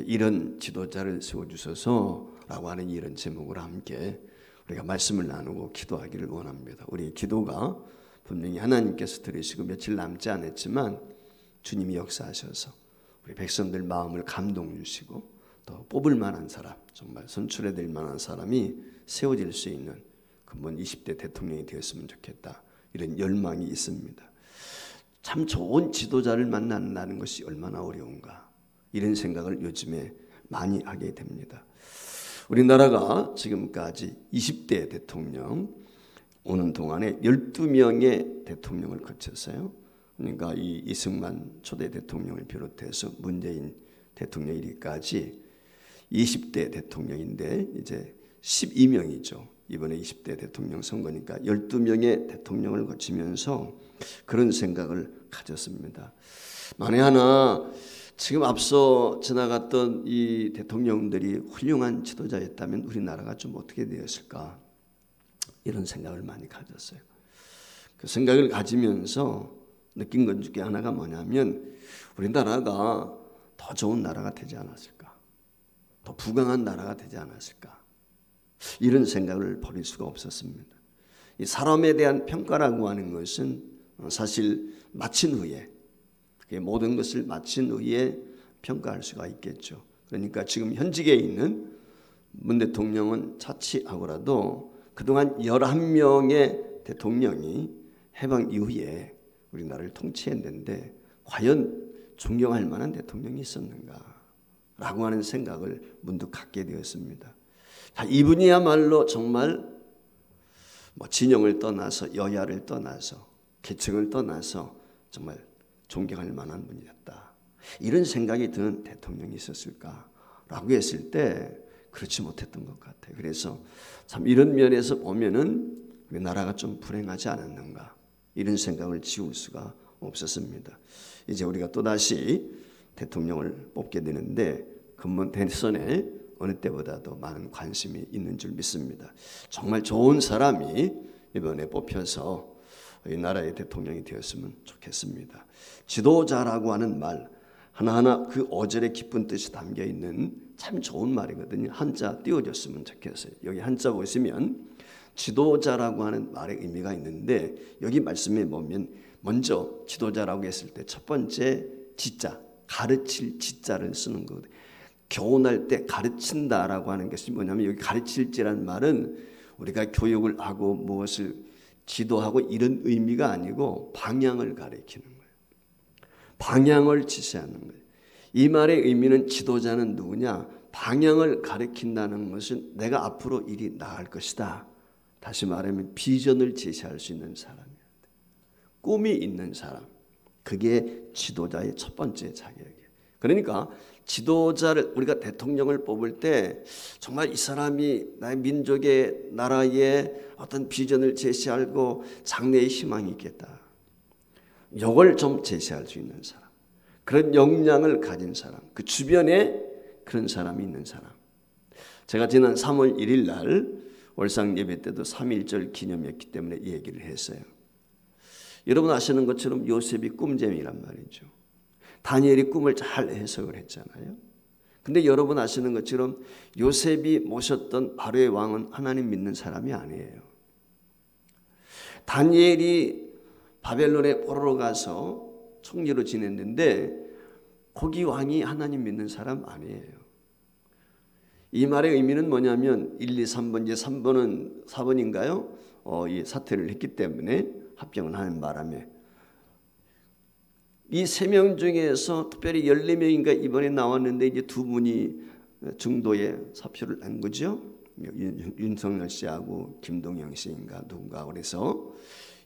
이런 지도자를 세워주소서라고 하는 이런 제목으로 함께 우리가 말씀을 나누고 기도하기를 원합니다. 우리 기도가 분명히 하나님께서 들으시고 며칠 남지 않았지만 주님이 역사하셔서 우리 백성들 마음을 감동 주시고 또 뽑을 만한 사람, 정말 선출해 될 만한 사람이 세워질 수 있는 그분 20대 대통령이 되었으면 좋겠다, 이런 열망이 있습니다. 참 좋은 지도자를 만난다는 것이 얼마나 어려운가, 이런 생각을 요즘에 많이 하게 됩니다. 우리나라가 지금까지 20대 대통령 오는 동안에 12명의 대통령을 거쳤어요. 그러니까 이 이승만 초대 대통령을 비롯해서 문재인 대통령 이르기까지 20대 대통령인데 이제 12명이죠. 이번에 20대 대통령 선거니까 12명의 대통령을 거치면서 그런 생각을 가졌습니다. 만에 하나 지금 앞서 지나갔던 이 대통령들이 훌륭한 지도자였다면 우리나라가 좀 어떻게 되었을까, 이런 생각을 많이 가졌어요. 그 생각을 가지면서 느낀 것 중에 하나가 뭐냐면 우리나라가 더 좋은 나라가 되지 않았을까, 더 부강한 나라가 되지 않았을까, 이런 생각을 버릴 수가 없었습니다. 이 사람에 대한 평가라고 하는 것은 사실 마친 후에, 모든 것을 마친 후에 평가할 수가 있겠죠. 그러니까 지금 현직에 있는 문 대통령은 차치하고라도 그동안 11명의 대통령이 해방 이후에 우리나라를 통치했는데 과연 존경할 만한 대통령이 있었는가 라고 하는 생각을 문득 갖게 되었습니다. 이분이야말로 정말 진영을 떠나서 여야를 떠나서 계층을 떠나서 정말 존경할 만한 분이었다, 이런 생각이 드는 대통령이 있었을까라고 했을 때 그렇지 못했던 것 같아요. 그래서 참 이런 면에서 보면은 우리나라가 좀 불행하지 않았는가, 이런 생각을 지울 수가 없었습니다. 이제 우리가 또다시 대통령을 뽑게 되는데 금번 대선에 어느 때보다도 많은 관심이 있는 줄 믿습니다. 정말 좋은 사람이 이번에 뽑혀서 이 나라의 대통령이 되었으면 좋겠습니다. 지도자라고 하는 말 하나하나 그 어절의 깊은 뜻이 담겨있는 참 좋은 말이거든요. 한자 띄워줬으면 좋겠어요. 여기 한자 보시면 지도자라고 하는 말의 의미가 있는데 여기 말씀에 보면 먼저 지도자라고 했을 때 첫 번째 지자, 가르칠 지자를 쓰는 거거든요. 교훈할 때 가르친다라고 하는 것이 뭐냐면 여기 가르칠지라는 말은 우리가 교육을 하고 무엇을 지도하고 이런 의미가 아니고 방향을 가리키는 거예요. 방향을 지시하는 거예요. 이 말의 의미는 지도자는 누구냐? 방향을 가리킨다는 것은 내가 앞으로 일이 나갈 것이다. 다시 말하면 비전을 제시할 수 있는 사람이야. 꿈이 있는 사람. 그게 지도자의 첫 번째 자격이에요. 그러니까 지도자를 우리가 대통령을 뽑을 때 정말 이 사람이 나의 민족의 나라의 어떤 비전을 제시하고 장래의 희망이 있겠다. 이걸 좀 제시할 수 있는 사람. 그런 역량을 가진 사람. 그 주변에 그런 사람이 있는 사람. 제가 지난 3월 1일 날 월상 예배 때도 3.1절 기념이었기 때문에 이 얘기를 했어요. 여러분 아시는 것처럼 요셉이 꿈쟁이란 말이죠. 다니엘이 꿈을 잘 해석을 했잖아요. 근데 여러분 아시는 것처럼 요셉이 모셨던 바로의 왕은 하나님 믿는 사람이 아니에요. 다니엘이 바벨론에 포로로 가서 총리로 지냈는데 거기 왕이 하나님 믿는 사람 아니에요. 이 말의 의미는 뭐냐면 1, 2, 3번, 이제 3번은 4번인가요? 이 사퇴를 했기 때문에 합병을 하는 바람에 이 3명 중에서 특별히 14명인가 이번에 나왔는데 이제 2분이 중도에 사표를 낸 거죠. 윤석열 씨하고 김동영 씨인가 누군가 그래서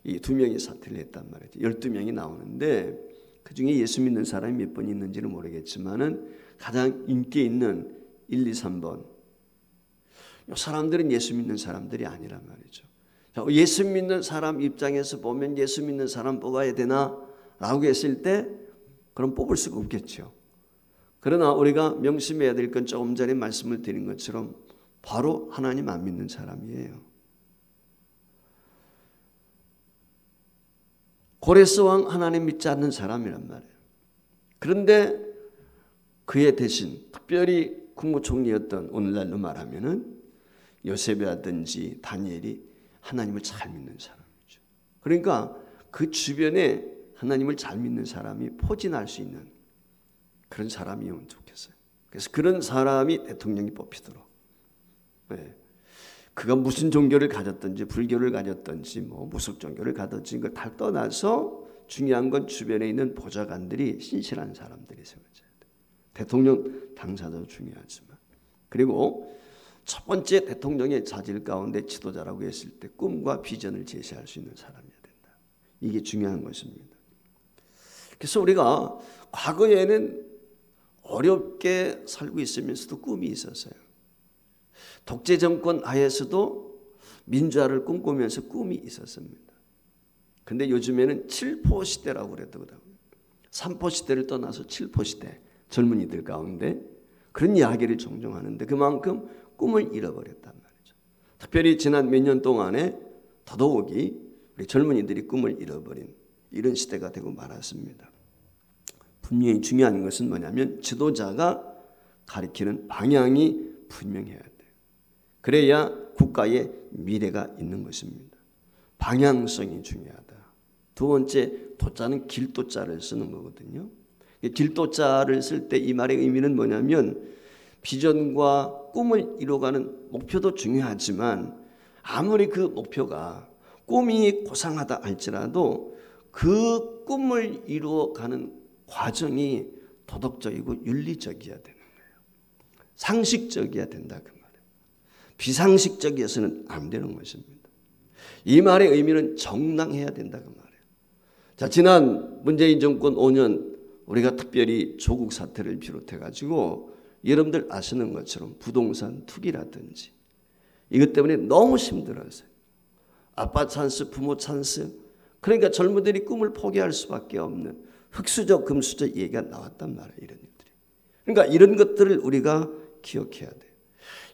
이 2명이 사퇴를 했단 말이죠. 12명이 나오는데 그중에 예수 믿는 사람이 몇 번 있는지는 모르겠지만은 가장 인기 있는 1, 2, 3번 이 사람들은 예수 믿는 사람들이 아니란 말이죠. 예수 믿는 사람 입장에서 보면 예수 믿는 사람 뽑아야 되나? 라고 했을 때 그럼 뽑을 수가 없겠죠. 그러나 우리가 명심해야 될 건 조금 전에 말씀을 드린 것처럼 바로 하나님 안 믿는 사람이에요. 고레스 왕 하나님 믿지 않는 사람이란 말이에요. 그런데 그의 대신 특별히 국무총리였던 오늘날로 말하면은 요셉이라든지 다니엘이 하나님을 잘 믿는 사람이죠. 그러니까 그 주변에 하나님을 잘 믿는 사람이 포진할 수 있는 그런 사람이면 좋겠어요. 그래서 그런 사람이 대통령이 뽑히도록. 네. 그가 무슨 종교를 가졌든지 불교를 가졌든지 뭐 무속 종교를 가졌든지 그걸 다 떠나서 중요한 건 주변에 있는 보좌관들이 신실한 사람들이 세워져야 돼요. 대통령 당사자도 중요하지만. 그리고 첫 번째 대통령의 자질 가운데 지도자라고 했을 때 꿈과 비전을 제시할 수 있는 사람이어야 된다. 이게 중요한 것입니다. 그래서 우리가 과거에는 어렵게 살고 있으면서도 꿈이 있었어요. 독재 정권 하에서도 민주화를 꿈꾸면서 꿈이 있었습니다. 근데 요즘에는 7포 시대라고 그랬거든요. 3포 시대를 떠나서 7포 시대 젊은이들 가운데 그런 이야기를 종종 하는데 그만큼 꿈을 잃어버렸단 말이죠. 특별히 지난 몇 년 동안에 더더욱이 우리 젊은이들이 꿈을 잃어버린 이런 시대가 되고 말았습니다. 분명히 중요한 것은 뭐냐면 지도자가 가리키는 방향이 분명해야 돼요. 그래야 국가의 미래가 있는 것입니다. 방향성이 중요하다. 두 번째, 도자는 길도자를 쓰는 거거든요. 길도자를 쓸 때 이 말의 의미는 뭐냐면 비전과 꿈을 이루어가는 목표도 중요하지만 아무리 그 목표가 꿈이 고상하다 할지라도 그 꿈을 이루어가는 과정이 도덕적이고 윤리적이어야 되는 거예요. 상식적이어야 된다 그 말이에요. 비상식적이어서는 안 되는 것입니다. 이 말의 의미는 정당해야 된다 그 말이에요. 자, 지난 문재인 정권 5년 우리가 특별히 조국 사태를 비롯해 가지고 여러분들 아시는 것처럼 부동산 투기라든지 이것 때문에 너무 힘들었어요. 아빠 찬스, 부모 찬스. 그러니까 젊은이들이 꿈을 포기할 수밖에 없는 흑수저, 금수저 얘기가 나왔단 말이에요. 이런 일들이. 그러니까 이런 것들을 우리가 기억해야 돼요.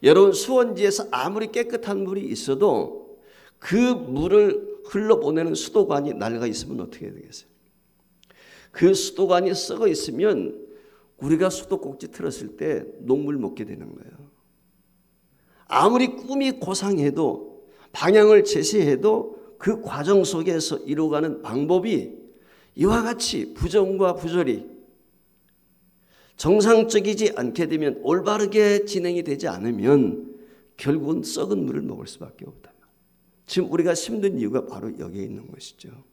여러분 수원지에서 아무리 깨끗한 물이 있어도 그 물을 흘러보내는 수도관이 낡아 있으면 어떻게 되겠어요? 그 수도관이 썩어 있으면 우리가 수도꼭지 틀었을 때 녹물 먹게 되는 거예요. 아무리 꿈이 고상해도 방향을 제시해도 그 과정 속에서 이루어가는 방법이 이와 같이 부정과 부조리 정상적이지 않게 되면 올바르게 진행이 되지 않으면 결국은 썩은 물을 먹을 수밖에 없다. 지금 우리가 힘든 이유가 바로 여기에 있는 것이죠.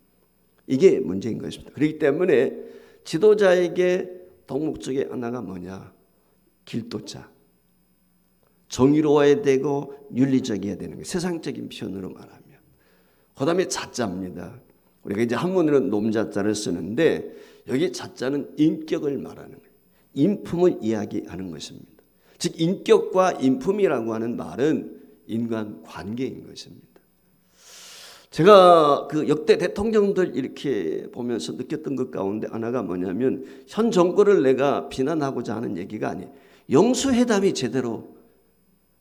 이게 문제인 것입니다. 그렇기 때문에 지도자에게 덕목적의 하나가 뭐냐? 길도자. 정의로워야 되고 윤리적이어야 되는 거예요. 세상적인 표현으로 말하면. 그 다음에 자자입니다. 우리가 이제 한문으로는 놈자자를 쓰는데 여기 자자는 인격을 말하는 거예요. 인품을 이야기하는 것입니다. 즉 인격과 인품이라고 하는 말은 인간관계인 것입니다. 제가 그 역대 대통령들 이렇게 보면서 느꼈던 것 가운데 하나가 뭐냐면 현 정권을 내가 비난하고자 하는 얘기가 아니에요. 영수회담이 제대로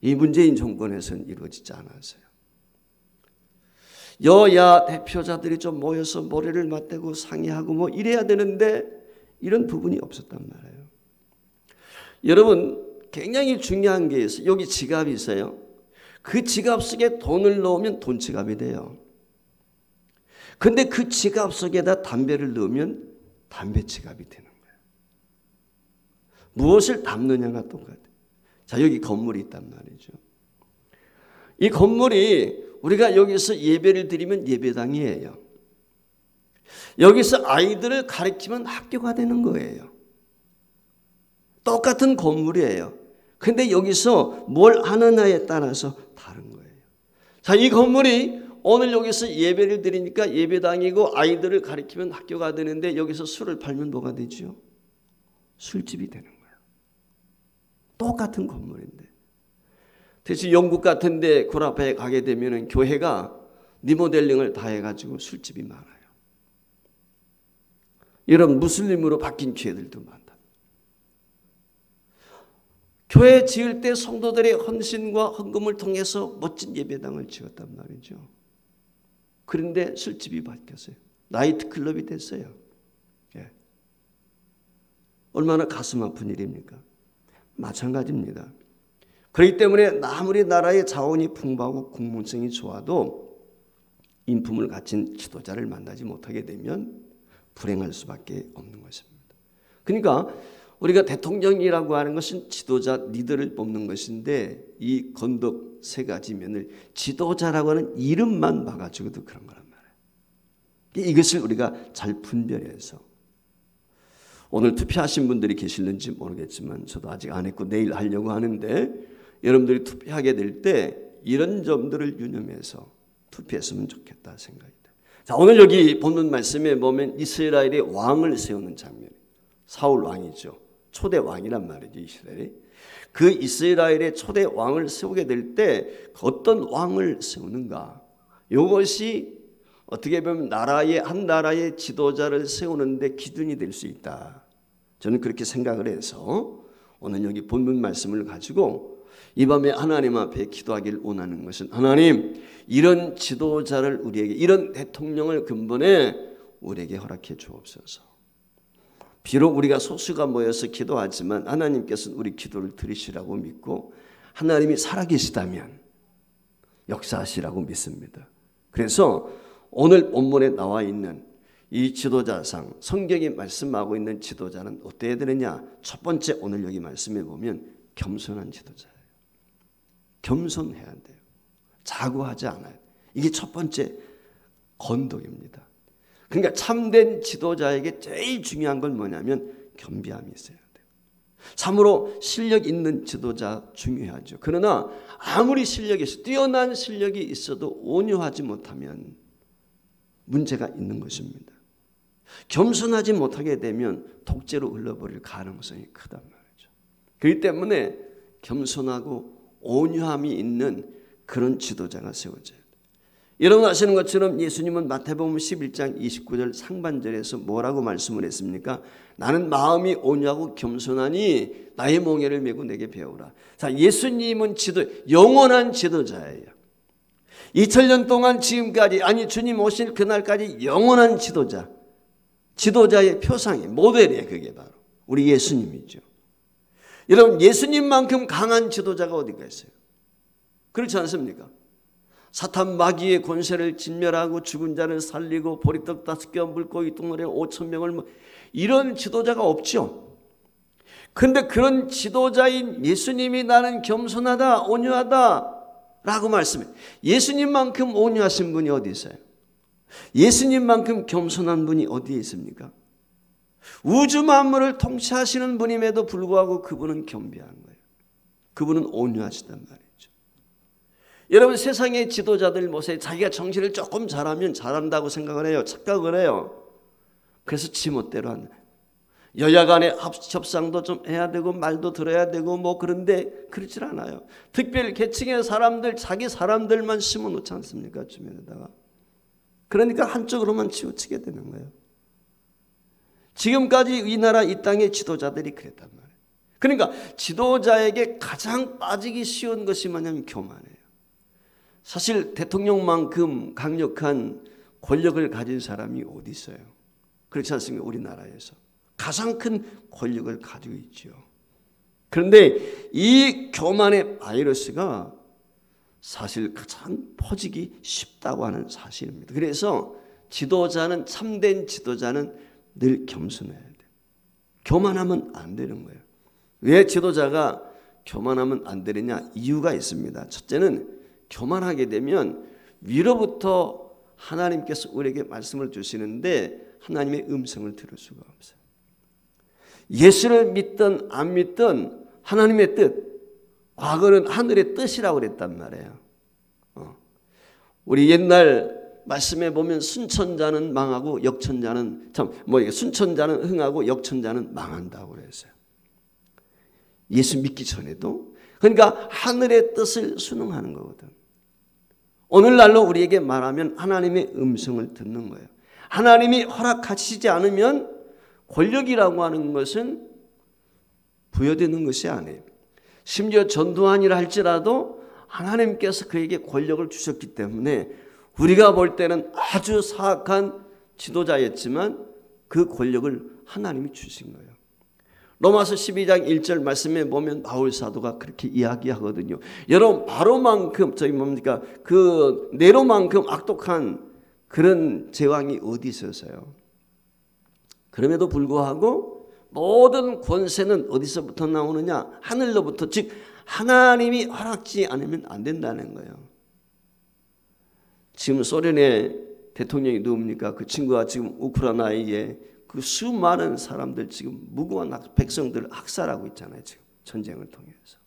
이 문재인 정권에서는 이루어지지 않았어요. 여야 대표자들이 좀 모여서 머리를 맞대고 상의하고 뭐 이래야 되는데 이런 부분이 없었단 말이에요. 여러분 굉장히 중요한 게 있어요. 여기 지갑이 있어요. 그 지갑 속에 돈을 넣으면 돈 지갑이 돼요. 근데 그 지갑 속에다 담배를 넣으면 담배 지갑이 되는 거예요. 무엇을 담느냐가 똑같아요. 자, 여기 건물이 있단 말이죠. 이 건물이 우리가 여기서 예배를 드리면 예배당이에요. 여기서 아이들을 가르치면 학교가 되는 거예요. 똑같은 건물이에요. 근데 여기서 뭘 하느냐에 따라서 다른 거예요. 자, 이 건물이 오늘 여기서 예배를 드리니까 예배당이고 아이들을 가르치면 학교가 되는데 여기서 술을 팔면 뭐가 되죠? 술집이 되는 거예요. 똑같은 건물인데. 대신 영국 같은 데 그 앞에 가게 되면 교회가 리모델링을 다 해가지고 술집이 많아요. 이런 무슬림으로 바뀐 교회들도 많다. 교회 지을 때 성도들의 헌신과 헌금을 통해서 멋진 예배당을 지었단 말이죠. 그런데 술집이 바뀌었어요. 나이트클럽이 됐어요. 예. 얼마나 가슴 아픈 일입니까? 마찬가지입니다. 그렇기 때문에 아무리 나라의 자원이 풍부하고 국문성이 좋아도 인품을 갖춘 지도자를 만나지 못하게 되면 불행할 수밖에 없는 것입니다. 그러니까 우리가 대통령이라고 하는 것은 지도자 리더를 뽑는 것인데 이 건덕 세 가지 면을 지도자라고 하는 이름만 막아주고도 그런 거란 말이에요. 이것을 우리가 잘 분별해서 오늘 투표하신 분들이 계실는지 모르겠지만 저도 아직 안 했고 내일 하려고 하는데 여러분들이 투표하게 될 때 이런 점들을 유념해서 투표했으면 좋겠다 생각입니다. 자, 오늘 여기 본문 말씀에 보면 이스라엘의 왕을 세우는 장면. 사울 왕이죠. 초대 왕이란 말이죠. 이스라엘이. 그 이스라엘의 초대 왕을 세우게 될 때 어떤 왕을 세우는가? 이것이 어떻게 보면 한 나라의 지도자를 세우는데 기준이 될 수 있다. 저는 그렇게 생각을 해서 오늘 여기 본문 말씀을 가지고 이 밤에 하나님 앞에 기도하기를 원하는 것은 하나님 이런 지도자를 우리에게 이런 대통령을 근본에 우리에게 허락해 주옵소서. 비록 우리가 소수가 모여서 기도하지만 하나님께서는 우리 기도를 들으시라고 믿고 하나님이 살아계시다면 역사하시라고 믿습니다. 그래서 오늘 본문에 나와 있는 이 지도자상 성경이 말씀하고 있는 지도자는 어때야 되느냐? 첫 번째 오늘 여기 말씀해 보면 겸손한 지도자예요. 겸손해야 돼요. 자고하지 않아요. 이게 첫 번째 건덕입니다. 그러니까 참된 지도자에게 제일 중요한 건 뭐냐면 겸비함이 있어야 돼요. 참으로 실력 있는 지도자 중요하죠. 그러나 아무리 뛰어난 실력이 있어도 온유하지 못하면 문제가 있는 것입니다. 겸손하지 못하게 되면 독재로 흘러버릴 가능성이 크단 말이죠. 그렇기 때문에 겸손하고 온유함이 있는 그런 지도자가 세워져야 돼요. 여러분 아시는 것처럼 예수님은 마태복음 11장 29절 상반절에서 뭐라고 말씀을 했습니까? 나는 마음이 온유하고 겸손하니 나의 몽에를 메고 내게 배우라. 자, 예수님은 영원한 지도자예요. 2000년 동안 지금까지 주님 오실 그날까지 영원한 지도자의 표상이 모델이에요. 그게 바로 우리 예수님이죠. 여러분 예수님만큼 강한 지도자가 어디가 있어요? 그렇지 않습니까? 사탄 마귀의 권세를 진멸하고 죽은 자를 살리고 보리떡 5개 물고기 덩어리 5,000명을 이런 지도자가 없죠. 그런데 그런 지도자인 예수님이 나는 겸손하다 온유하다 라고 말씀해. 예수님만큼 온유하신 분이 어디 있어요? 예수님만큼 겸손한 분이 어디에 있습니까? 우주 만물을 통치하시는 분임에도 불구하고 그분은 겸비한 거예요. 그분은 온유하시단 말이에요. 여러분 세상의 지도자들 모세 자기가 정치를 조금 잘하면 잘한다고 생각을 해요. 착각을 해요. 그래서 지멋대로 한다. 여야 간의 협상도 좀 해야 되고 말도 들어야 되고 그런데 그렇질 않아요. 특별 계층의 사람들 자기 사람들만 심어놓지 않습니까? 주변에다가. 그러니까 한쪽으로만 치우치게 되는 거예요. 지금까지 이 나라 이 땅의 지도자들이 그랬단 말이에요. 그러니까 지도자에게 가장 빠지기 쉬운 것이 뭐냐면 교만이에요. 사실 대통령만큼 강력한 권력을 가진 사람이 어디 있어요? 그렇지 않습니까? 우리나라에서 가장 큰 권력을 가지고 있죠. 그런데 이 교만의 바이러스가 사실 가장 퍼지기 쉽다고 하는 사실입니다. 그래서 참된 지도자는 늘 겸손해야 돼요. 교만하면 안 되는 거예요. 왜 지도자가 교만하면 안 되느냐? 이유가 있습니다. 첫째는 교만하게 되면 위로부터 하나님께서 우리에게 말씀을 주시는데 하나님의 음성을 들을 수가 없어요. 예수를 믿든 안 믿든 하나님의 뜻, 과거는 하늘의 뜻이라고 그랬단 말이에요. 우리 옛날 말씀에 보면 순천자는 망하고 순천자는 흥하고 역천자는 망한다고 그랬어요. 예수 믿기 전에도. 그러니까 하늘의 뜻을 순응하는 거거든. 오늘날로 우리에게 말하면 하나님의 음성을 듣는 거예요. 하나님이 허락하시지 않으면 권력이라고 하는 것은 부여되는 것이 아니에요. 심지어 전두환이라 할지라도 하나님께서 그에게 권력을 주셨기 때문에 우리가 볼 때는 아주 사악한 지도자였지만 그 권력을 하나님이 주신 거예요. 로마서 12장 1절 말씀에 보면 바울 사도가 그렇게 이야기하거든요. 여러분 바로만큼 그 네로만큼 악독한 그런 제왕이 어디 있었어요? 그럼에도 불구하고 모든 권세는 어디서부터 나오느냐? 하늘로부터, 즉 하나님이 허락지 않으면 안 된다는 거예요. 지금 소련의 대통령이 누굽니까? 그 친구가 지금 우크라이나에 그 수많은 사람들 지금 무고한 백성들을 학살하고 있잖아요. 지금 전쟁을 통해서.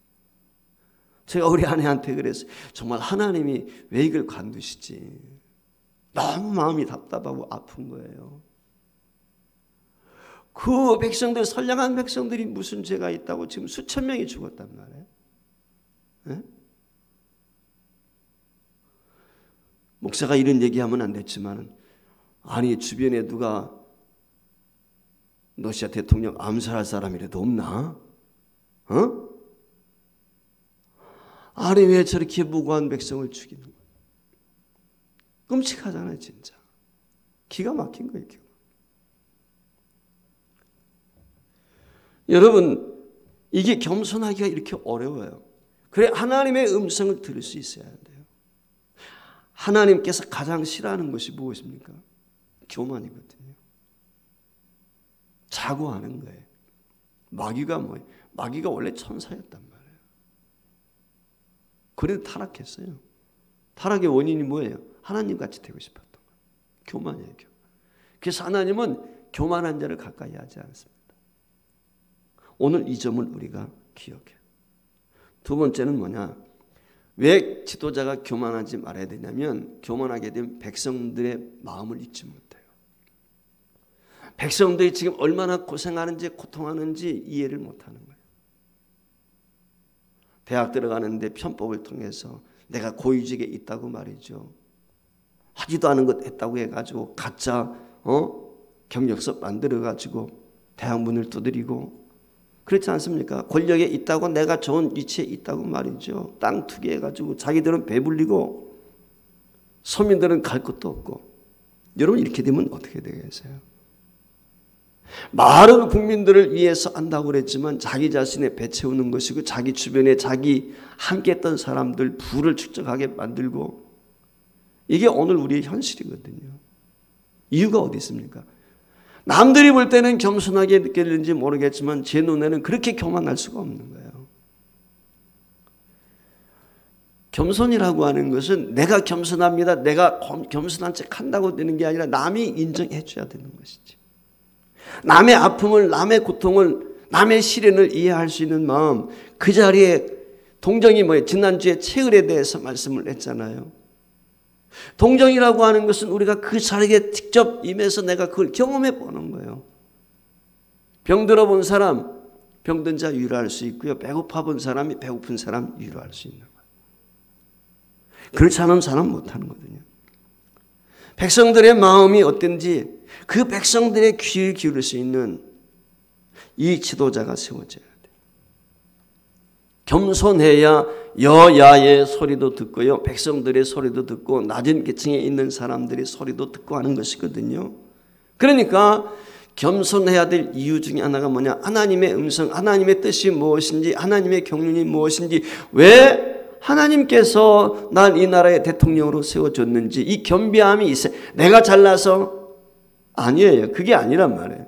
제가 우리 아내한테 그랬어요. 정말 하나님이 왜 이걸 관두시지? 너무 마음이 답답하고 아픈 거예요. 그 백성들, 선량한 백성들이 무슨 죄가 있다고 지금 수천 명이 죽었단 말이에요. 네? 목사가 이런 얘기하면 안 됐지만, 아니 주변에 누가 러시아 대통령 암살할 사람이라도 없나? 어? 아니 왜 저렇게 무고한 백성을 죽이는 거야? 끔찍하잖아요, 진짜. 기가 막힌 거예요, 기가. 여러분, 이게 겸손하기가 이렇게 어려워요. 그래, 하나님의 음성을 들을 수 있어야 돼요. 하나님께서 가장 싫어하는 것이 무엇입니까? 교만이거든요. 자고하는 거예요. 마귀가 뭐예요? 마귀가 원래 천사였단 말이에요. 그래도 타락했어요. 타락의 원인이 뭐예요? 하나님같이 되고 싶었던 거예요. 교만이에요, 교만. 그래서 하나님은 교만한 자를 가까이 하지 않습니다. 오늘 이 점을 우리가 기억해요. 두 번째는 뭐냐? 왜 지도자가 교만하지 말아야 되냐면, 교만하게 되면 백성들의 마음을 잊지 못해요. 백성들이 지금 얼마나 고생하는지 고통하는지 이해를 못하는 거예요. 대학 들어가는데 편법을 통해서 내가 고위직에 있다고 말이죠. 하지도 않은 것 했다고 해가지고 가짜 경력서 만들어가지고 대학 문을 두드리고, 그렇지 않습니까? 권력에 있다고 내가 좋은 위치에 있다고 말이죠. 땅 투기해가지고 자기들은 배불리고 서민들은 갈 것도 없고. 여러분 이렇게 되면 어떻게 되겠어요? 많은 국민들을 위해서 한다고 그랬지만 자기 자신의 배 채우는 것이고, 자기 주변에 자기 함께했던 사람들 부를 축적하게 만들고, 이게 오늘 우리의 현실이거든요. 이유가 어디 있습니까? 남들이 볼 때는 겸손하게 느껴지는지 모르겠지만 제 눈에는 그렇게 교만할 수가 없는 거예요. 겸손이라고 하는 것은 내가 겸손합니다, 내가 겸손한 척 한다고 되는 게 아니라 남이 인정해 줘야 되는 것이지. 남의 아픔을, 남의 고통을, 남의 시련을 이해할 수 있는 마음, 그 자리에 동정이 뭐예요? 지난주에 체을에 대해서 말씀을 했잖아요. 동정이라고 하는 것은 우리가 그 자리에 직접 임해서 내가 그걸 경험해 보는 거예요. 병들어 본 사람, 병든 자 위로할 수 있고요. 배고파 본 사람이 배고픈 사람 위로할 수 있는 거예요. 그렇지 않은 사람 못하는 거거든요. 백성들의 마음이 어떤지 그 백성들의 귀를 기울일 수 있는 이 지도자가 세워져야 돼요. 겸손해야 여야의 소리도 듣고요, 백성들의 소리도 듣고 낮은 계층에 있는 사람들의 소리도 듣고 하는 것이거든요. 그러니까 겸손해야 될 이유 중에 하나가 뭐냐? 하나님의 음성, 하나님의 뜻이 무엇인지, 하나님의 경륜이 무엇인지, 왜 하나님께서 날 이 나라의 대통령으로 세워줬는지 이 겸비함이 있어요. 내가 잘나서 아니에요. 그게 아니란 말이에요.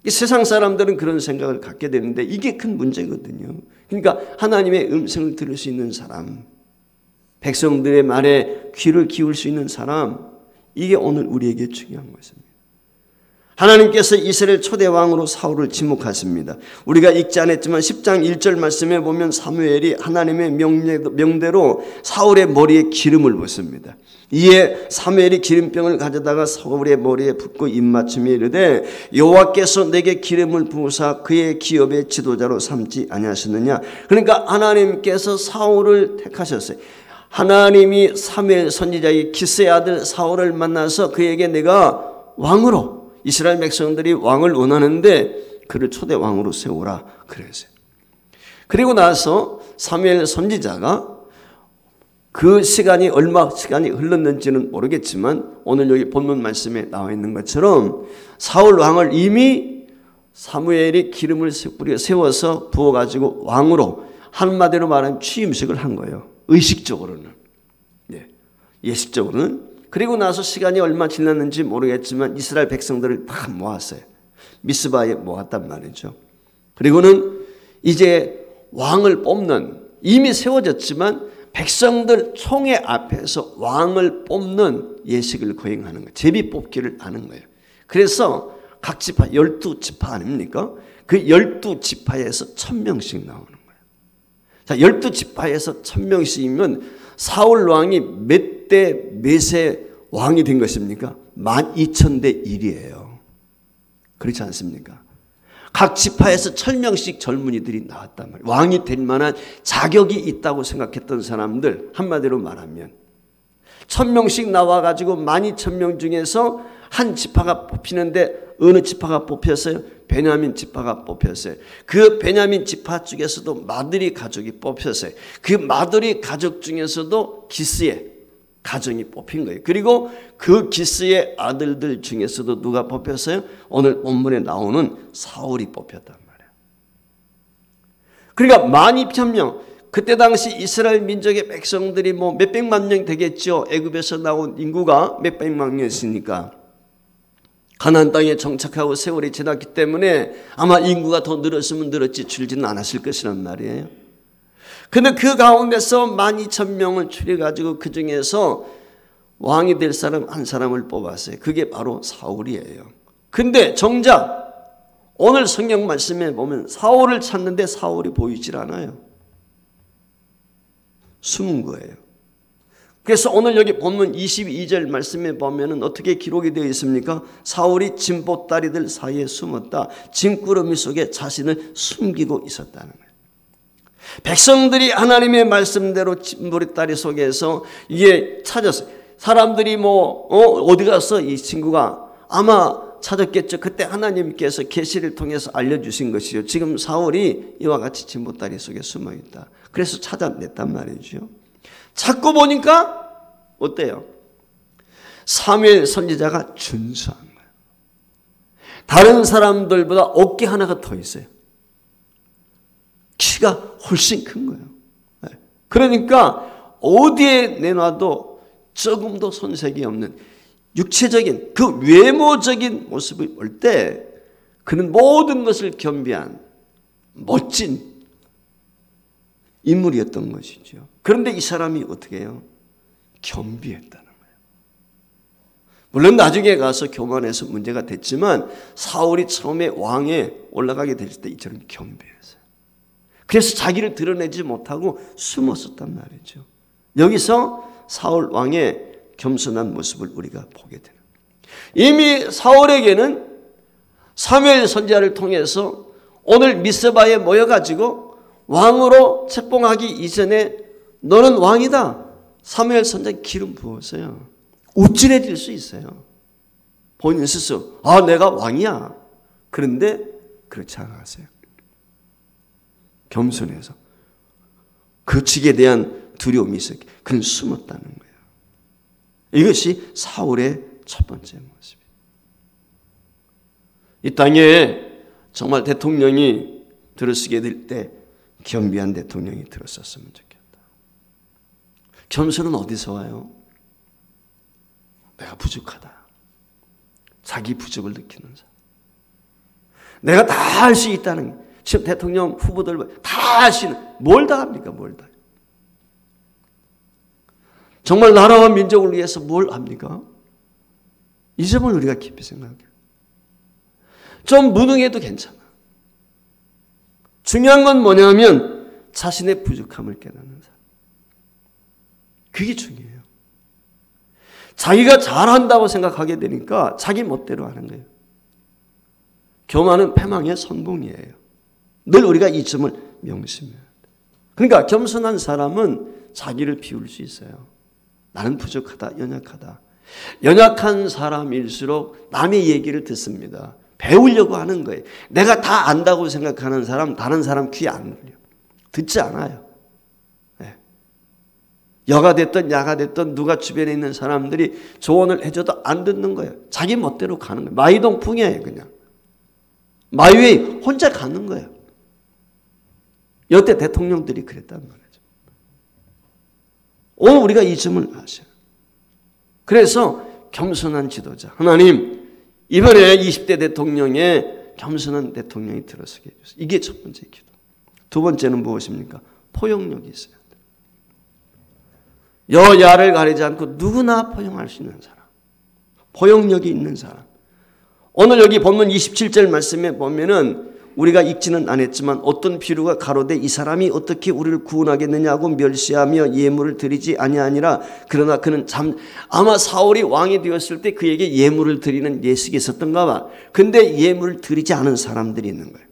이 세상 사람들은 그런 생각을 갖게 되는데 이게 큰 문제거든요. 그러니까 하나님의 음성을 들을 수 있는 사람, 백성들의 말에 귀를 기울 수 있는 사람, 이게 오늘 우리에게 중요한 것입니다. 하나님께서 이스라엘 초대 왕으로 사울을 지목하십니다. 우리가 읽지 않았지만 10장 1절 말씀에 보면 사무엘이 하나님의 명대로 사울의 머리에 기름을 붓습니다. 이에 사무엘이 기름병을 가져다가 사울의 머리에 붓고 입맞춤에 이르되 여호와께서 내게 기름을 부으사 그의 기업의 지도자로 삼지 아니하셨느냐. 그러니까 하나님께서 사울을 택하셨어요. 하나님이 사무엘 선지자의 기스의 아들 사울을 만나서 그에게 내가 왕으로, 이스라엘 백성들이 왕을 원하는데 그를 초대 왕으로 세우라 그랬어요. 그리고 나서 사무엘 선지자가 그 시간이 얼마 시간이 흘렀는지는 모르겠지만 오늘 여기 본문 말씀에 나와 있는 것처럼 사울 왕을 이미 사무엘이 기름을 뿌려 세워서 부어가지고 왕으로 한마디로 말하면 취임식을 한 거예요. 의식적으로는. 네. 예식적으로는. 그리고 나서 시간이 얼마 지났는지 모르겠지만 이스라엘 백성들을 다 모았어요. 미스바에 모았단 말이죠. 그리고는 이제 왕을 뽑는, 이미 세워졌지만 백성들 총회 앞에서 왕을 뽑는 예식을 거행하는 거예요. 제비 뽑기를 하는 거예요. 그래서 각 지파 12지파 아닙니까? 그 12지파에서 1000명씩 나오는 거예요. 자, 12지파에서 1000명씩이면 사울 왕이 몇 대 몇의 왕이 된 것입니까? 12,000대 1이에요. 그렇지 않습니까? 각 지파에서 1000명씩 젊은이들이 나왔단 말이에요. 왕이 될 만한 자격이 있다고 생각했던 사람들, 한마디로 말하면 1000명씩 나와가지고 12,000명 중에서 한 지파가 뽑히는데 어느 지파가 뽑혔어요? 베냐민 지파가 뽑혔어요. 그 베냐민 지파 쪽에서도 마드리 가족이 뽑혔어요. 그 마드리 가족 중에서도 기스의 가정이 뽑힌 거예요. 그리고 그 기스의 아들들 중에서도 누가 뽑혔어요? 오늘 본문에 나오는 사울이 뽑혔단 말이에요. 그러니까 12,000명. 그때 당시 이스라엘 민족의 백성들이 뭐 몇백만 명 되겠죠. 애굽에서 나온 인구가 몇백만 명이었으니까. 가나안 땅에 정착하고 세월이 지났기 때문에 아마 인구가 더 늘었으면 늘었지 줄지는 않았을 것이란 말이에요. 근데 그 가운데서 12,000명을 추려가지고 그 중에서 왕이 될 사람 한 사람을 뽑았어요. 그게 바로 사울이에요. 근데 정작 오늘 성경 말씀에 보면 사울을 찾는데 사울이 보이질 않아요. 숨은 거예요. 그래서 오늘 여기 본문 22절 말씀에 보면은 어떻게 기록이 되어 있습니까? 사울이 진보다리들 사이에 숨었다. 짐꾸러미 속에 자신을 숨기고 있었다는 거예요. 백성들이 하나님의 말씀대로 진보다리 속에서 이게 찾았어요. 사람들이 어디 갔어? 이 친구가 아마 찾았겠죠. 그때 하나님께서 계시를 통해서 알려주신 것이요. 지금 사울이 이와 같이 진보다리 속에 숨어있다. 그래서 찾아냈단 말이죠. 찾고 보니까 어때요? 사무엘 선지자가 준수한 거예요. 다른 사람들보다 어깨 하나가 더 있어요. 키가 훨씬 큰 거예요. 그러니까 어디에 내놔도 조금도 손색이 없는 육체적인 그 외모적인 모습을 볼 때 그는 모든 것을 겸비한 멋진 인물이었던 것이죠. 그런데 이 사람이 어떻게 해요? 겸비했다는 거예요. 물론 나중에 가서 교만해서 문제가 됐지만 사울이 처음에 왕에 올라가게 될 때 이처럼 겸비했어요. 그래서 자기를 드러내지 못하고 숨었었단 말이죠. 여기서 사울 왕의 겸손한 모습을 우리가 보게 되는 거예요. 이미 사울에게는 사무엘 선지자를 통해서 오늘 미스바에 모여가지고 왕으로 책봉하기 이전에 너는 왕이다. 사무엘 선지자 기름 부었어요. 우쭐해질 수 있어요. 본인 스스로 내가 왕이야. 그런데 그렇지 않았어요. 겸손해서 그 직에 대한 두려움이 있었기에 그는 숨었다는 거예요. 이것이 사울의 첫 번째 모습이에요. 이 땅에 정말 대통령이 들어서게 될 때 겸비한 대통령이 들었었으면 좋겠다. 겸손은 어디서 와요? 내가 부족하다. 자기 부족을 느끼는 사람. 내가 다 할 수 있다는, 지금 대통령 후보들 다 할 수 있는, 뭘 다 합니까? 뭘 다. 정말 나라와 민족을 위해서 뭘 합니까? 이 점을 우리가 깊이 생각해요. 좀 무능해도 괜찮아. 중요한 건 뭐냐면 자신의 부족함을 깨닫는 사람. 그게 중요해요. 자기가 잘한다고 생각하게 되니까 자기 멋대로 하는 거예요. 교만은 패망의 선봉이에요. 늘 우리가 이 점을 명심해야 돼요. 그러니까 겸손한 사람은 자기를 비울 수 있어요. 나는 부족하다, 연약하다. 연약한 사람일수록 남의 얘기를 듣습니다. 배우려고 하는 거예요. 내가 다 안다고 생각하는 사람, 다른 사람 귀에 안 들려. 듣지 않아요. 네. 여가 됐든 야가 됐든 누가 주변에 있는 사람들이 조언을 해줘도 안 듣는 거예요. 자기 멋대로 가는 거예요. 마이동풍이에요, 그냥. 마이웨이 혼자 가는 거예요. 여태 대통령들이 그랬단 말이죠. 오늘 우리가 이 점을 아셔요. 그래서 겸손한 지도자. 하나님, 이번에 20대 대통령의 겸손한 대통령이 들어서게 해주세요. 이게 첫 번째 기도. 두 번째는 무엇입니까? 포용력이 있어야 돼요. 여야를 가리지 않고 누구나 포용할 수 있는 사람. 포용력이 있는 사람. 오늘 여기 본문 27절 말씀에 보면은 우리가 읽지는 않았지만 어떤 비류가 가로되 이 사람이 어떻게 우리를 구원하겠느냐고 멸시하며 예물을 드리지 아니하니라. 그러나 그는 아마 사울이 왕이 되었을 때 그에게 예물을 드리는 예식이 있었던가 봐. 근데 예물을 드리지 않은 사람들이 있는 거예요.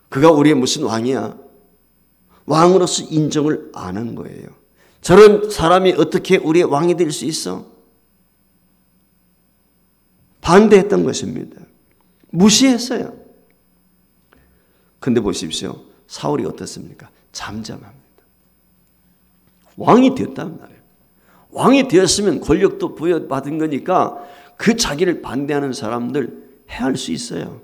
그가 우리의 무슨 왕이야? 왕으로서 인정을 안 한 거예요. 저런 사람이 어떻게 우리의 왕이 될 수 있어? 반대했던 것입니다. 무시했어요. 근데 보십시오. 사울이 어떻습니까? 잠잠합니다. 왕이 되었단 말이에요. 왕이 되었으면 권력도 부여받은 거니까 그 자기를 반대하는 사람들 해할 수 있어요.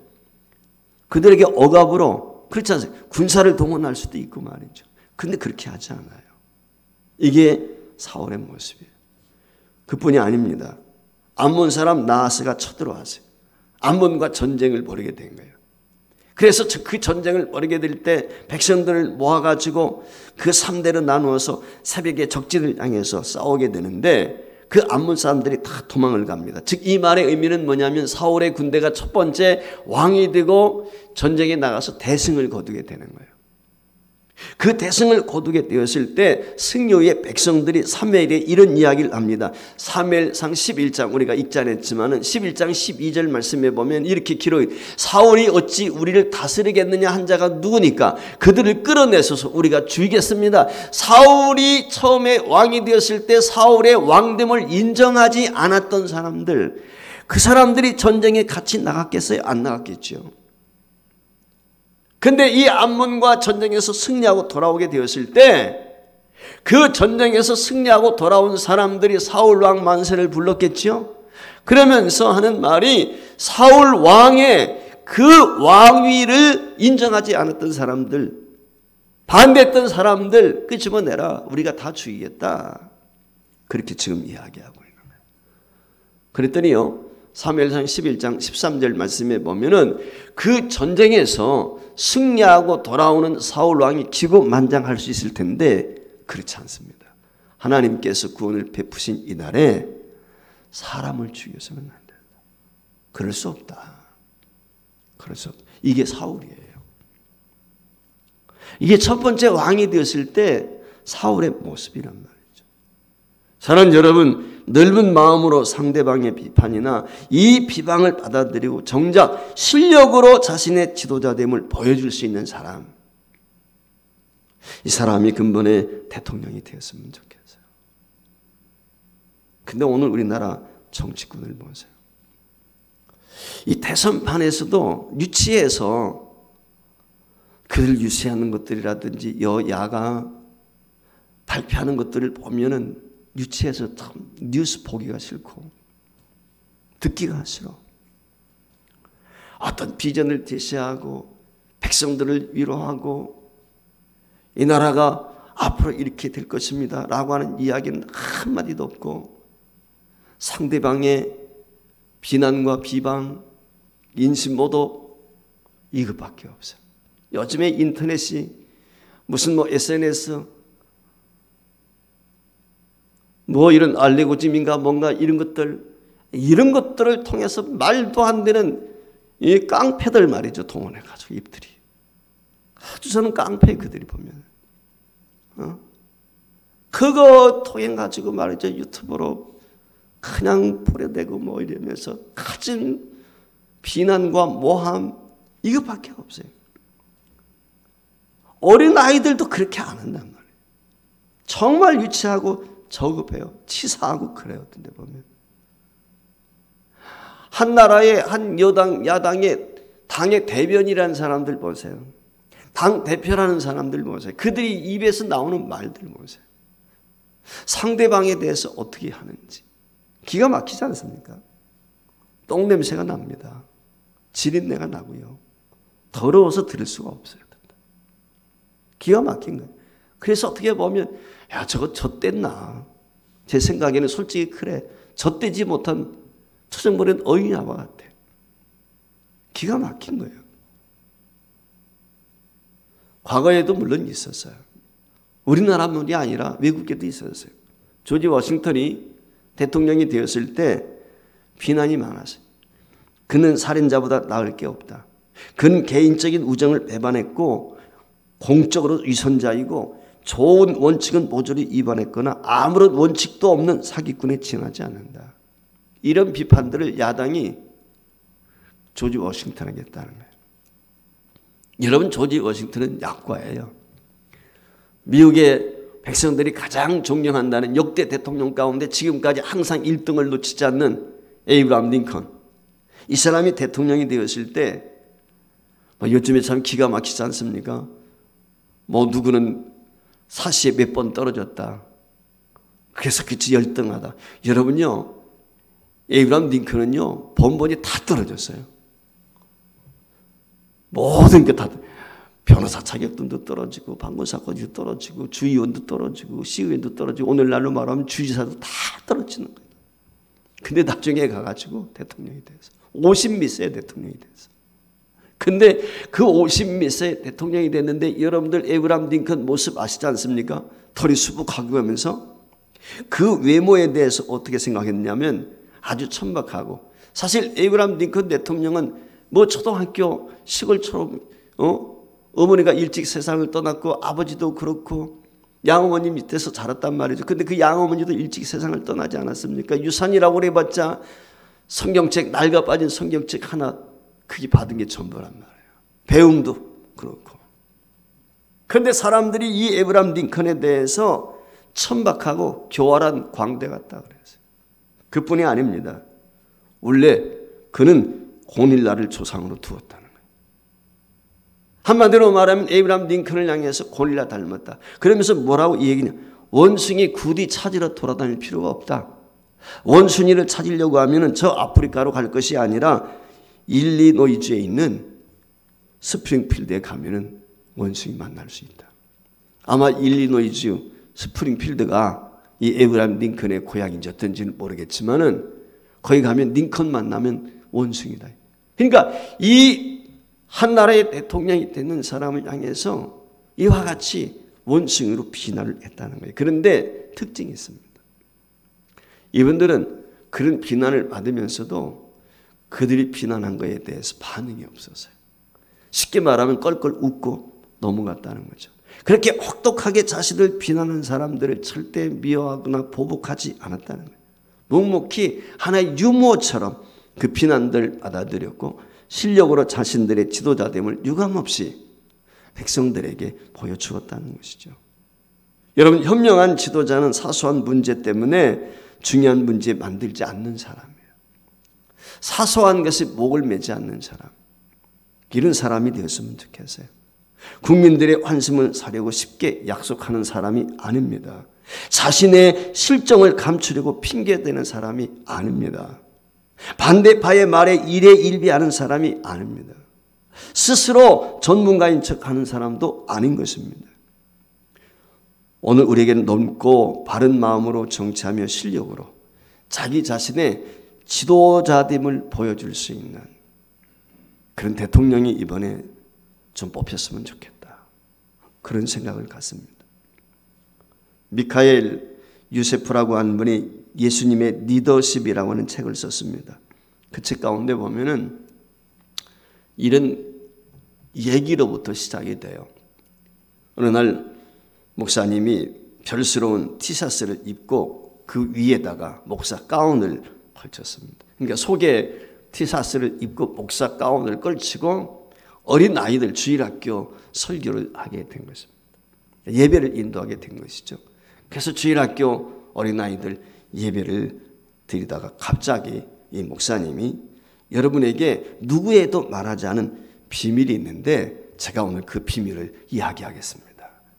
그들에게 억압으로, 그렇지 않습니까? 군사를 동원할 수도 있고 말이죠. 근데 그렇게 하지 않아요. 이게 사울의 모습이에요. 그뿐이 아닙니다. 암몬 사람 나하스가 쳐들어왔어요. 암몬과 전쟁을 벌이게 된 거예요. 그래서 그 전쟁을 벌이게 될 때 백성들을 모아가지고 그 3대로 나누어서 새벽에 적진을 향해서 싸우게 되는데 그 암몬 사람들이 다 도망을 갑니다. 즉 이 말의 의미는 뭐냐면 사울의 군대가 첫 번째 왕이 되고 전쟁에 나가서 대승을 거두게 되는 거예요. 그 대승을 거두게 되었을 때 승려의 백성들이 사무엘에 이런 이야기를 합니다. 사무엘상 11장 우리가 읽지 않았지만은 11장 12절 말씀에 보면 이렇게 기록이 사울이 어찌 우리를 다스리겠느냐 한 자가 누구니까 그들을 끌어내서서 우리가 죽이겠습니다. 사울이 처음에 왕이 되었을 때 사울의 왕됨을 인정하지 않았던 사람들, 그 사람들이 전쟁에 같이 나갔겠어요? 안 나갔겠죠. 근데 이 암몬과 전쟁에서 승리하고 돌아오게 되었을 때 그 전쟁에서 승리하고 돌아온 사람들이 사울 왕 만세를 불렀겠죠. 그러면서 하는 말이 사울 왕의 그 왕위를 인정하지 않았던 사람들, 반대했던 사람들 끄집어내라. 우리가 다 죽이겠다. 그렇게 지금 이야기하고 있는 거예요. 그랬더니요. 사무엘상 11장 13절 말씀에 보면은 그 전쟁에서 승리하고 돌아오는 사울 왕이 기고만장할 수 있을 텐데 그렇지 않습니다. 하나님께서 구원을 베푸신 이날에 사람을 죽여서는 안 된다. 그럴 수 없다. 그럴 수 없다. 이게 사울이에요. 이게 첫 번째 왕이 되었을 때 사울의 모습이란 말이죠. 저는 여러분 넓은 마음으로 상대방의 비판이나 이 비방을 받아들이고 정작 실력으로 자신의 지도자됨을 보여줄 수 있는 사람, 이 사람이 근본의 대통령이 되었으면 좋겠어요. 근데 오늘 우리나라 정치권을 보세요. 이 대선판에서도 유치해서 그들 유세하는 것들이라든지 여야가 발표하는 것들을 보면은 유치해서 참 뉴스 보기가 싫고 듣기가 싫어. 어떤 비전을 제시하고 백성들을 위로하고 이 나라가 앞으로 이렇게 될 것입니다 라고 하는 이야기는 한마디도 없고 상대방의 비난과 비방, 인신모독 이것밖에 없어요. 요즘에 인터넷이 무슨 SNS 이런 알레고즘인가 뭔가 이런 것들을 통해서 말도 안 되는 이 깡패들 말이죠. 동원해가지고 입들이. 아주 저는 깡패 그들이 보면. 그거 통해가지고 말이죠. 유튜브로 그냥 보려대고 이러면서 가진 비난과 모함 이것밖에 없어요. 어린 아이들도 그렇게 안 한단 말이에요. 정말 유치하고 저급해요. 치사하고 그래요. 어떤 데 보면. 한 나라의 한 여당, 야당의 당의 대변이라는 사람들 보세요. 당 대표라는 사람들 보세요. 그들이 입에서 나오는 말들 보세요. 상대방에 대해서 어떻게 하는지. 기가 막히지 않습니까? 똥냄새가 납니다. 지린내가 나고요. 더러워서 들을 수가 없어요. 기가 막힌 거예요. 그래서 어떻게 보면 야 저거 젖됐나. 제 생각에는 솔직히 그래. 젖되지 못한 토종벌은 어린아와 같아. 기가 막힌 거예요. 과거에도 물론 있었어요. 우리나라뿐이 아니라 외국에도 있었어요. 조지 워싱턴이 대통령이 되었을 때 비난이 많았어요. 그는 살인자보다 나을 게 없다. 그는 개인적인 우정을 배반했고 공적으로 위선자이고 좋은 원칙은 모조리 위반했거나 아무런 원칙도 없는 사기꾼에 지나지 않는다. 이런 비판들을 야당이 조지 워싱턴에게 했다는 거예요. 여러분 조지 워싱턴은 약과예요. 미국의 백성들이 가장 존경한다는 역대 대통령 가운데 지금까지 항상 1등을 놓치지 않는 에이브라함 링컨. 이 사람이 대통령이 되었을 때 요즘에 참 기가 막히지 않습니까? 누구는 사시에 몇 번 떨어졌다. 그래서 그치 열등하다. 여러분요, 에이브라함 링컨은요, 번번이 다 떨어졌어요. 모든 게 다 변호사 자격증도 떨어지고 방문사건도 떨어지고 주의원도 떨어지고 시의원도 떨어지고 오늘날로 말하면 주지사도 다 떨어지는 거예요. 근데 나중에 가가지고 대통령이 돼서 50몇세 대통령이 됐어. 근데 그 50몇세 대통령이 됐는데 여러분들 에이브라함 링컨 모습 아시지 않습니까? 털이 수북하고 하면서 그 외모에 대해서 어떻게 생각했냐면 아주 천박하고, 사실 에이브라함 링컨 대통령은 초등학교 시골처럼 어머니가 일찍 세상을 떠났고 아버지도 그렇고 양어머니 밑에서 자랐단 말이죠. 근데 그 양어머니도 일찍 세상을 떠나지 않았습니까? 유산이라고 해봤자 성경책, 낡아 빠진 성경책 하나 그게 받은 게 전부란 말이에요. 배움도 그렇고. 그런데 사람들이 이 에이브라함 링컨에 대해서 천박하고 교활한 광대 같다 그랬어요. 그뿐이 아닙니다. 원래 그는 고릴라를 조상으로 두었다는 거예요. 한마디로 말하면 에이브라함 링컨을 향해서 고릴라 닮았다. 그러면서 뭐라고 이 얘기냐? 원숭이 굿이 찾으러 돌아다닐 필요가 없다. 원숭이를 찾으려고 하면 저 아프리카로 갈 것이 아니라 일리노이주에 있는 스프링필드에 가면 원숭이 만날 수 있다. 아마 일리노이주 스프링필드가 이 에이브라함 링컨의 고향인지 어떤지는 모르겠지만은 거기 가면 링컨 만나면 원숭이다. 그러니까 이 한 나라의 대통령이 되는 사람을 향해서 이와 같이 원숭이로 비난을 했다는 거예요. 그런데 특징이 있습니다. 이분들은 그런 비난을 받으면서도 그들이 비난한 것에 대해서 반응이 없었어요. 쉽게 말하면 껄껄 웃고 넘어갔다는 거죠. 그렇게 혹독하게 자신을 비난한 사람들을 절대 미워하거나 보복하지 않았다는 거예요. 묵묵히 하나의 유머처럼 그 비난들을 받아들였고 실력으로 자신들의 지도자됨을 유감없이 백성들에게 보여주었다는 것이죠. 여러분, 현명한 지도자는 사소한 문제 때문에 중요한 문제 만들지 않는 사람이에요. 사소한 것에 목을 매지 않는 사람. 이런 사람이 되었으면 좋겠어요. 국민들의 환심을 사려고 쉽게 약속하는 사람이 아닙니다. 자신의 실정을 감추려고 핑계대는 사람이 아닙니다. 반대파의 말에 일희일비하는 사람이 아닙니다. 스스로 전문가인 척하는 사람도 아닌 것입니다. 오늘 우리에게는 넓고 바른 마음으로 정치하며 실력으로 자기 자신의 지도자됨을 보여줄 수 있는 그런 대통령이 이번에 좀 뽑혔으면 좋겠다. 그런 생각을 갖습니다. 미카엘 유세프라고 하는 분이 예수님의 리더십이라고 하는 책을 썼습니다. 그 책 가운데 보면은 이런 얘기로부터 시작이 돼요. 어느 날 목사님이 별스러운 티셔츠를 입고 그 위에다가 목사 가운을 걸쳤습니다. 그러니까 속에 티셔츠를 입고 목사 가운을 걸치고 어린 아이들 주일학교 설교를 하게 된 것입니다. 예배를 인도하게 된 것이죠. 그래서 주일학교 어린아이들 예배를 드리다가 갑자기 이 목사님이 여러분에게 누구에도 말하지 않은 비밀이 있는데 제가 오늘 그 비밀을 이야기하겠습니다.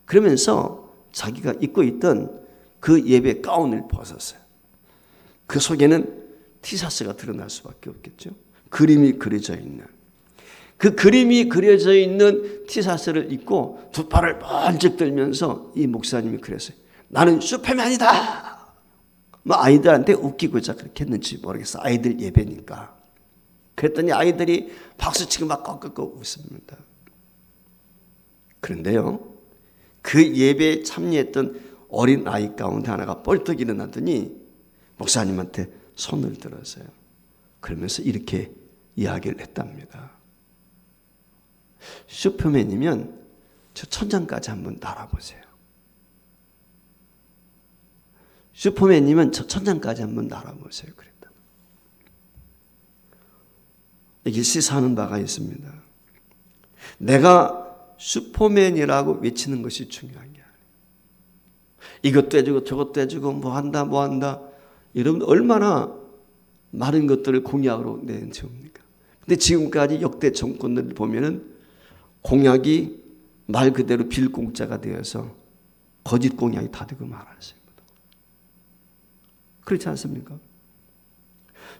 그러면서 자기가 입고 있던 그 예배 가운을 벗었어요. 그 속에는 티셔츠가 드러날 수밖에 없겠죠. 그림이 그려져 있는 그 그림이 그려져 있는 티셔츠를 입고 두 팔을 번쩍 들면서 이 목사님이 그랬어요. 나는 슈퍼맨이다. 뭐 아이들한테 웃기고자 그렇게 했는지 모르겠어. 아이들 예배니까. 그랬더니 아이들이 박수치고 막 꺽꺽 웃습니다. 그런데요, 그 예배에 참여했던 어린 아이 가운데 하나가 뻘떡 일어나더니 목사님한테 손을 들었어요. 그러면서 이렇게 이야기를 했답니다. 슈퍼맨이면 저 천장까지 한번 날아보세요. 슈퍼맨이면 저 천장까지 한번 날아보세요. 그랬다. 이게 시사하는 바가 있습니다. 내가 슈퍼맨이라고 외치는 것이 중요한 게 아니에요. 이것도 해주고 저것도 해주고 뭐 한다. 여러분 얼마나 많은 것들을 공약으로 내세웁니까? 근데 지금까지 역대 정권들을 보면은 공약이 말 그대로 빌공짜가 되어서 거짓 공약이 다 되고 말았습니다. 그렇지 않습니까?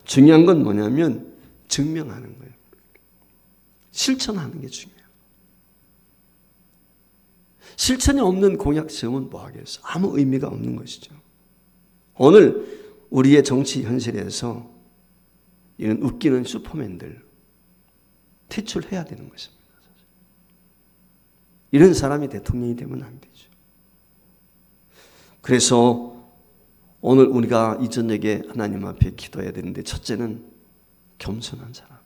중요한 건 뭐냐면 증명하는 거예요. 실천하는 게 중요해요. 실천이 없는 공약 시험은 뭐 하겠어? 아무 의미가 없는 것이죠. 오늘 우리의 정치 현실에서 이런 웃기는 슈퍼맨들 퇴출해야 되는 것입니다. 이런 사람이 대통령이 되면 안 되죠. 그래서 오늘 우리가 이 저녁에 하나님 앞에 기도해야 되는데 첫째는 겸손한 사람.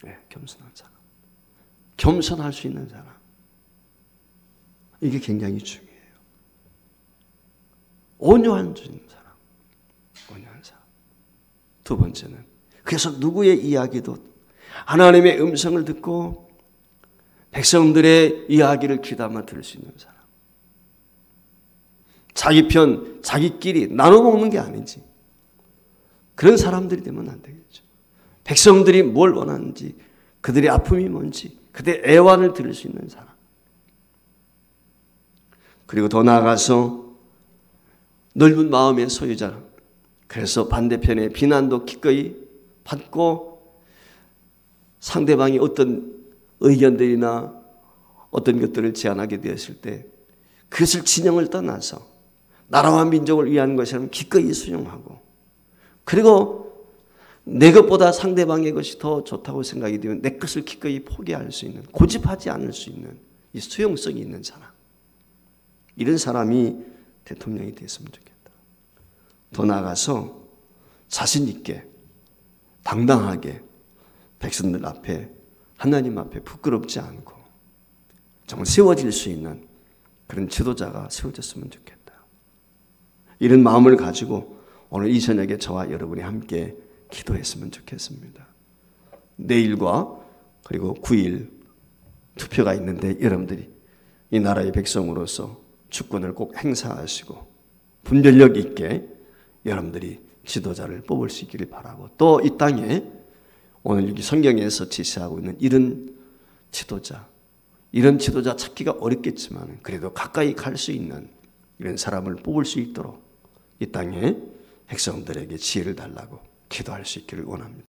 네, 겸손한 사람. 겸손할 수 있는 사람. 이게 굉장히 중요해요. 온유한 사람. 온유한 사람. 두 번째는 그래서 누구의 이야기도 하나님의 음성을 듣고 백성들의 이야기를 귀담아 들을 수 있는 사람. 자기 편, 자기끼리 나눠 먹는 게 아니지. 그런 사람들이 되면 안 되겠죠. 백성들이 뭘 원하는지, 그들의 아픔이 뭔지, 그들의 애환을 들을 수 있는 사람. 그리고 더 나아가서 넓은 마음의 소유자. 그래서 반대편의 비난도 기꺼이 받고 상대방이 어떤 의견들이나 어떤 것들을 제안하게 되었을 때 그것을 진영을 떠나서 나라와 민족을 위한 것이라면 기꺼이 수용하고 그리고 내 것보다 상대방의 것이 더 좋다고 생각이 되면 내 것을 기꺼이 포기할 수 있는 고집하지 않을 수 있는 이 수용성이 있는 사람. 이런 사람이 대통령이 됐으면 좋겠다. 더 나아가서 자신 있게 당당하게 백성들 앞에 하나님 앞에 부끄럽지 않고 정말 세워질 수 있는 그런 지도자가 세워졌으면 좋겠다. 이런 마음을 가지고 오늘 이 저녁에 저와 여러분이 함께 기도했으면 좋겠습니다. 내일과 그리고 9일 투표가 있는데 여러분들이 이 나라의 백성으로서 주권을 꼭 행사하시고 분별력 있게 여러분들이 지도자를 뽑을 수 있기를 바라고 또 이 땅에 오늘 여기 성경에서 지시하고 있는 이런 지도자 찾기가 어렵겠지만 그래도 가까이 갈 수 있는 이런 사람을 뽑을 수 있도록 이 땅에 백성들에게 지혜를 달라고 기도할 수 있기를 원합니다.